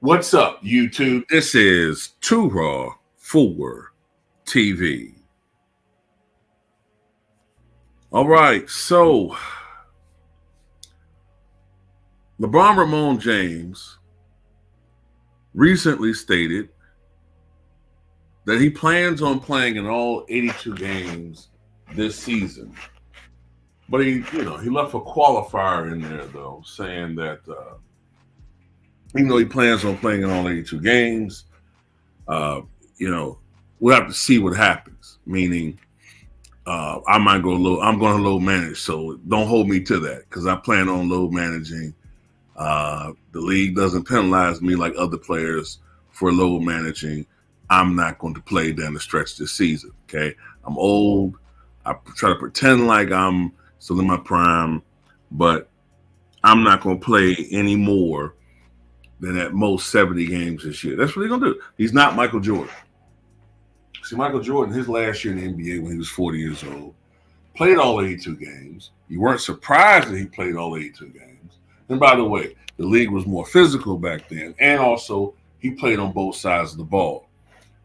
What's up, YouTube? This is Too Raw for TV. All right, so LeBron Ramon James recently stated that he plans on playing in all 82 games this season. But he left a qualifier in there, though, saying that even though he plans on playing in all 82 games, we'll have to see what happens. Meaning, I might go low. I'm going to load manage, so don't hold me to that because I plan on load managing. The league doesn't penalize me like other players for load managing. I'm not going to play down the stretch this season. Okay, I'm old. I try to pretend like I'm still in my prime, but I'm not going to play any more than at most 70 games this year. That's what he's going to do. He's not Michael Jordan. See, Michael Jordan, his last year in the NBA when he was 40 years old, played all 82 games. You weren't surprised that he played all 82 games. And by the way, the league was more physical back then. And also, he played on both sides of the ball.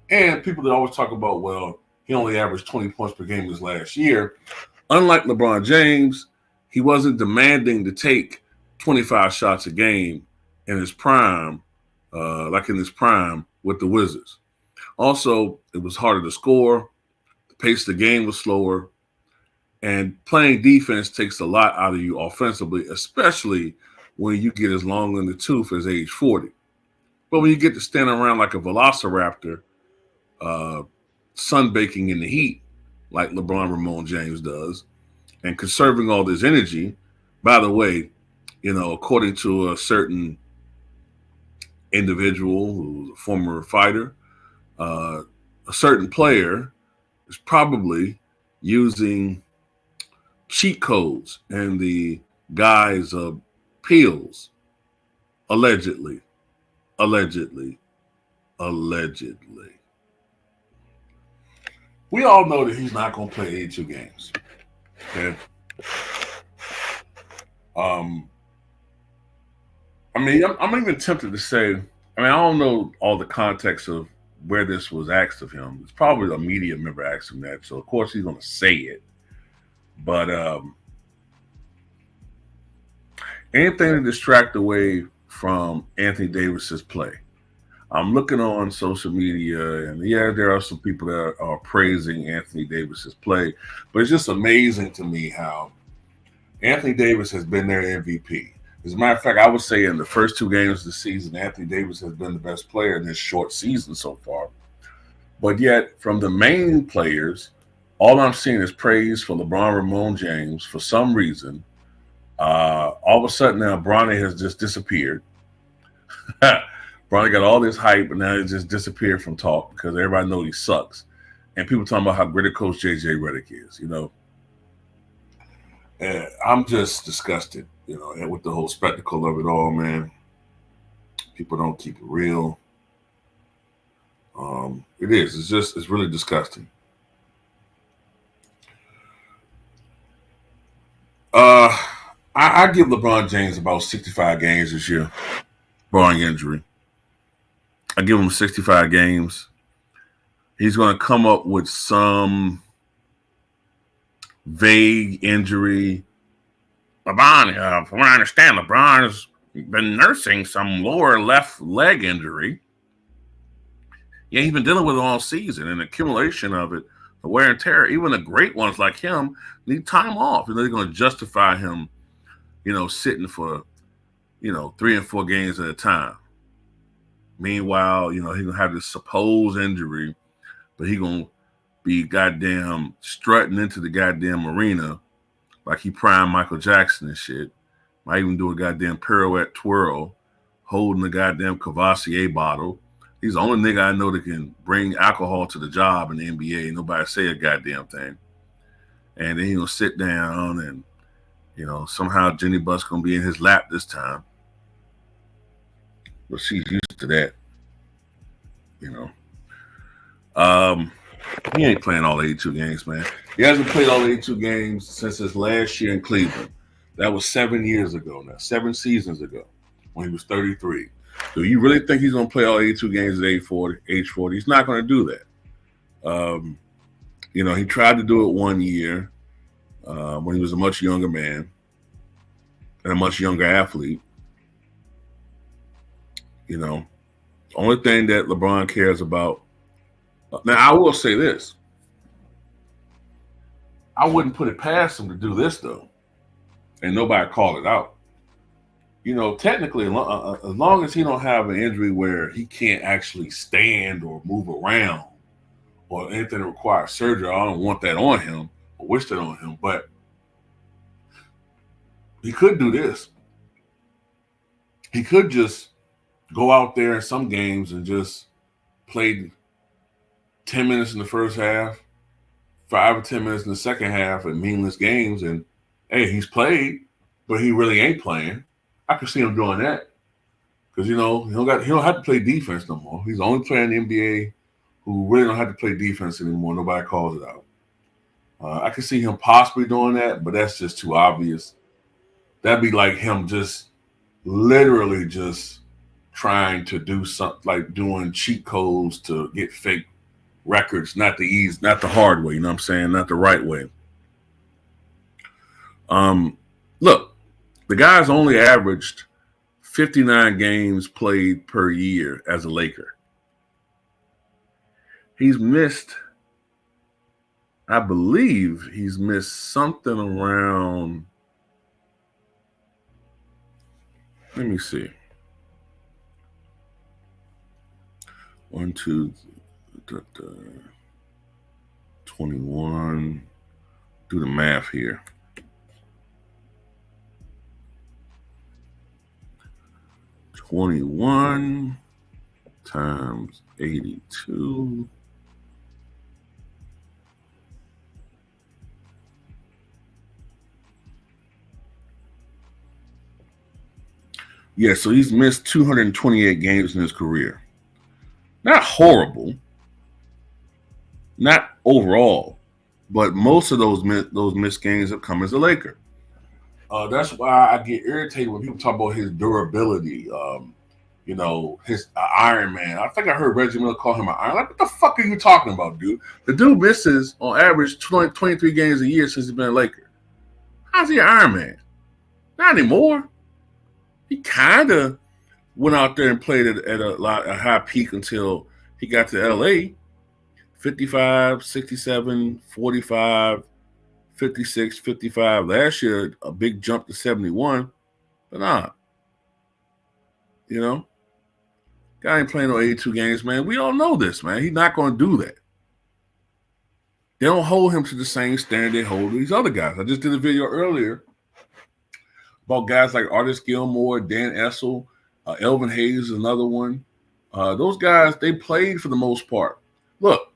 And people that always talk about, well, he only averaged 20 points per game this last year. Unlike LeBron James, he wasn't demanding to take 25 shots a game in his prime, with the Wizards. Also, it was harder to score. The pace of the game was slower. And playing defense takes a lot out of you offensively, especially when you get as long in the tooth as age 40. But when you get to stand around like a velociraptor, sunbaking in the heat, like LeBron Ramon James does, and conserving all this energy. By the way, according to a certain individual who's a former fighter, a certain player is probably using cheat codes and the guise of pills, allegedly. We all know that he's not going to play 82 games. Okay. I'm even tempted to say, I don't know all the context of where this was asked of him. It's probably a media member asked him that, so of course he's going to say it. But anything to distract away from Anthony Davis's play. I'm looking on social media, and there are some people that are praising Anthony Davis's play, but it's just amazing to me how Anthony Davis has been their MVP. As a matter of fact, I would say in the first 2 games of the season, Anthony Davis has been the best player in this short season so far. But yet, from the main players, all I'm seeing is praise for LeBron Ramon James for some reason. All of a sudden now, Bronny has just disappeared. Bronny got all this hype, and now it just disappeared from talk because everybody knows he sucks. And people talking about how great a coach J.J. Redick is, And I'm just disgusted, with the whole spectacle of it all, man. People don't keep it real. It is. It's really disgusting. I give LeBron James about 65 games this year, barring injury. I give him 65 games. He's going to come up with some vague injury. LeBron, from what I understand, LeBron has been nursing some lower left leg injury. Yeah, he's been dealing with it all season, and the accumulation of it, the wear and tear. Even the great ones like him need time off. They're going to justify him, sitting for, 3 and 4 games at a time. Meanwhile, he's going to have this supposed injury, but he's going to be goddamn strutting into the goddamn arena like he prime Michael Jackson and shit. Might even do a goddamn pirouette twirl, holding the goddamn Cavassier bottle. He's the only nigga I know that can bring alcohol to the job in the NBA. Nobody say a goddamn thing. And then he's going to sit down and, somehow Jenny Buss going to be in his lap this time. But she's used to that, He ain't playing all 82 games, man. He hasn't played all 82 games since his last year in Cleveland. That was 7 years ago now, 7 seasons ago when he was 33. Do you really think he's going to play all 82 games at age 40? He's not going to do that. He tried to do it 1 year when he was a much younger man and a much younger athlete. Only thing that LeBron cares about. Now, I will say this. I wouldn't put it past him to do this, though. And nobody called it out. Technically, as long as he don't have an injury where he can't actually stand or move around or anything that requires surgery, I don't want that on him or wish that on him. But he could do this. He could just go out there in some games and just play 10 minutes in the first half, 5 or 10 minutes in the second half in meaningless games. And, hey, he's played, but he really ain't playing. I could see him doing that because, he don't have to play defense no more. He's the only player in the NBA who really don't have to play defense anymore. Nobody calls it out. I could see him possibly doing that, but that's just too obvious. That'd be like him just literally just trying to do something like doing cheat codes to get fake records, not the hard way, you know what I'm saying? Not the right way. Look, the guy's only averaged 59 games played per year as a Laker. He's missed, I believe he's missed something around, let me see. 1, 2, 21. Do the math here. $21 times 82. Yeah, so he's missed 228 games in his career. Not horrible. Not overall, but most of those missed games have come as a Laker. That's why I get irritated when people talk about his durability. His Iron Man. I think I heard Reggie Miller call him an Iron. Like, what the fuck are you talking about, dude? The dude misses on average 23 games a year since he's been a Laker. How's he an Iron Man? Not anymore. He kind of went out there and played at a high peak until he got to LA. 55, 67, 45, 56, 55. Last year, a big jump to 71. But nah. Guy ain't playing no 82 games, man. We all know this, man. He's not going to do that. They don't hold him to the same standard they hold these other guys. I just did a video earlier about guys like Artis Gilmore, Dan Essel, Elvin Hayes is another one. Those guys, they played for the most part. Look,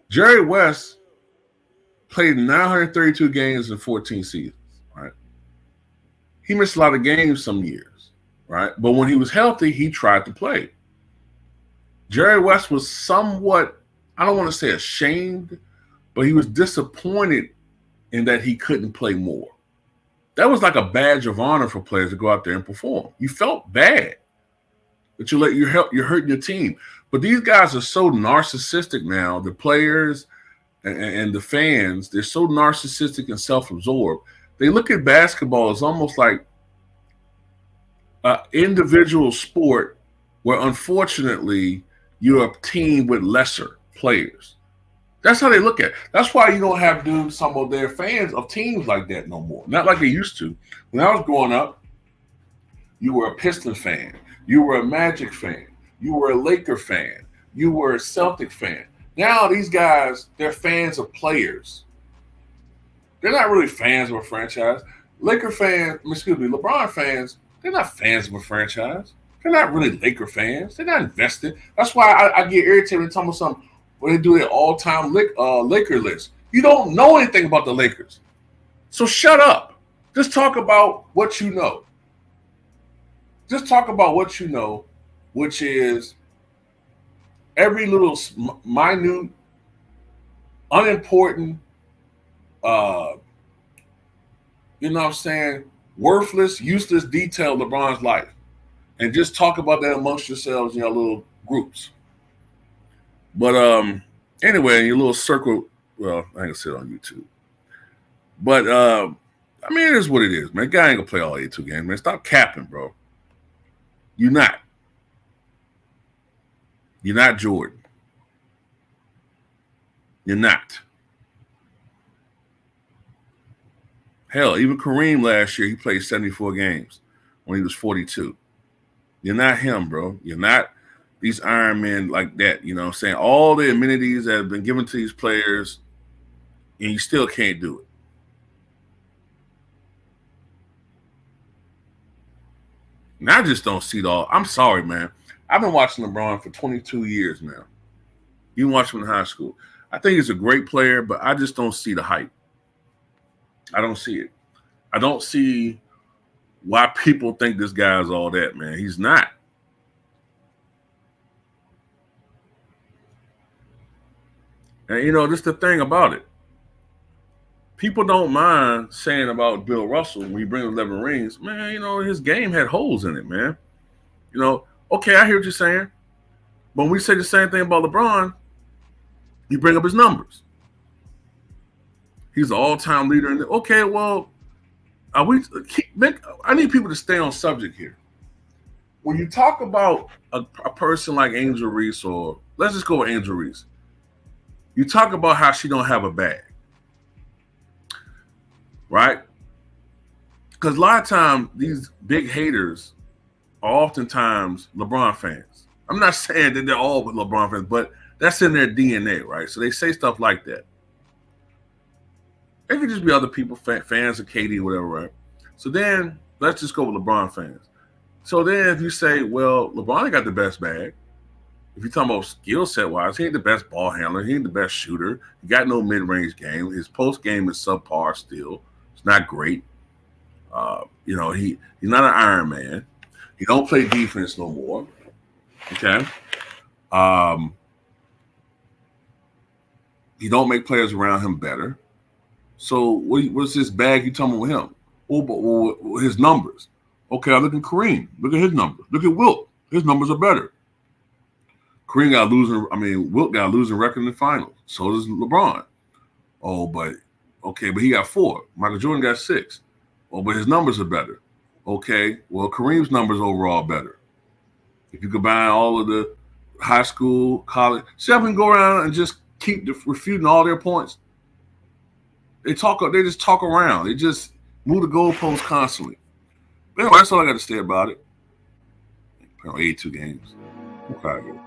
Jerry West played 932 games in 14 seasons, right? He missed a lot of games some years, right? But when he was healthy, he tried to play. Jerry West was somewhat, I don't want to say ashamed, but he was disappointed in that he couldn't play more. That was like a badge of honor for players to go out there and perform. You felt bad that you're hurting your team. But these guys are so narcissistic now, the players and the fans, they're so narcissistic and self-absorbed. They look at basketball as almost like an individual sport where, unfortunately, you're a team with lesser players. That's how they look at it. That's why you don't have dudes, some of their fans of teams like that no more. Not like they used to. When I was growing up, you were a Piston fan. You were a Magic fan. You were a Laker fan. You were a Celtic fan. Now these guys, they're fans of players. They're not really fans of a franchise. LeBron fans, they're not fans of a franchise. They're not really Laker fans. They're not invested. That's why I get irritated when talking about something when they do their all-time Laker list. You don't know anything about the Lakers. So shut up. Just talk about what you know. Just talk about what you know, which is every little minute, unimportant, worthless, useless detail of LeBron's life. and just talk about that amongst yourselves in your little groups. But anyway, in your little circle, well, I ain't gonna sit on YouTube. But I mean, it is what it is, man. Guy ain't gonna play all 82 games, man. Stop capping, bro. You're not. You're not Jordan. You're not. Hell, even Kareem last year, he played 74 games when he was 42. You're not him, bro. You're not these Iron Men like that. You know what I'm saying? All the amenities that have been given to these players, and you still can't do it. And I just don't see it all. I'm sorry, man. I've been watching LeBron for 22 years now. You watch him in high school. I think he's a great player, but I just don't see the hype. I don't see it. I don't see why people think this guy is all that, man. He's not. And, you know, just the thing about it. People don't mind saying about Bill Russell when he brings 11 rings. Man, you know, his game had holes in it, man. You know, okay, I hear what you're saying. But when we say the same thing about LeBron, you bring up his numbers. He's an all-time leader. Okay, well, I need people to stay on subject here. When you talk about a person like Angel Reese, or let's just go with Angel Reese, you talk about how she don't have a bag, right? Because a lot of times these big haters are oftentimes LeBron fans. I'm not saying that they're all LeBron fans, but that's in their DNA, right? So they say stuff like that. It could just be other people, fans of KD, whatever, right? So then let's just go with LeBron fans. So then if you say, well, LeBron ain't got the best bag. If you're talking about skill set wise, he ain't the best ball handler. He ain't the best shooter. He got no mid-range game. His post game is subpar still. It's not great. You know, he's not an Iron Man. He don't play defense no more. Okay. He don't make players around him better. So what's this bag you talking about with him? Well, his numbers. Okay, I look at Kareem. Look at his numbers. Look at Wilt. His numbers are better. Kareem got Wilt got a losing record in the finals. So does LeBron. Oh, but he got 4. Michael Jordan got 6. Oh, but his numbers are better. Okay, well, Kareem's numbers overall better. If you combine all of the high school, college, see, I can go around and just keep refuting all their points. They just talk around. They just move the goalposts constantly. But anyway, that's all I got to say about it. 82 games. Okay.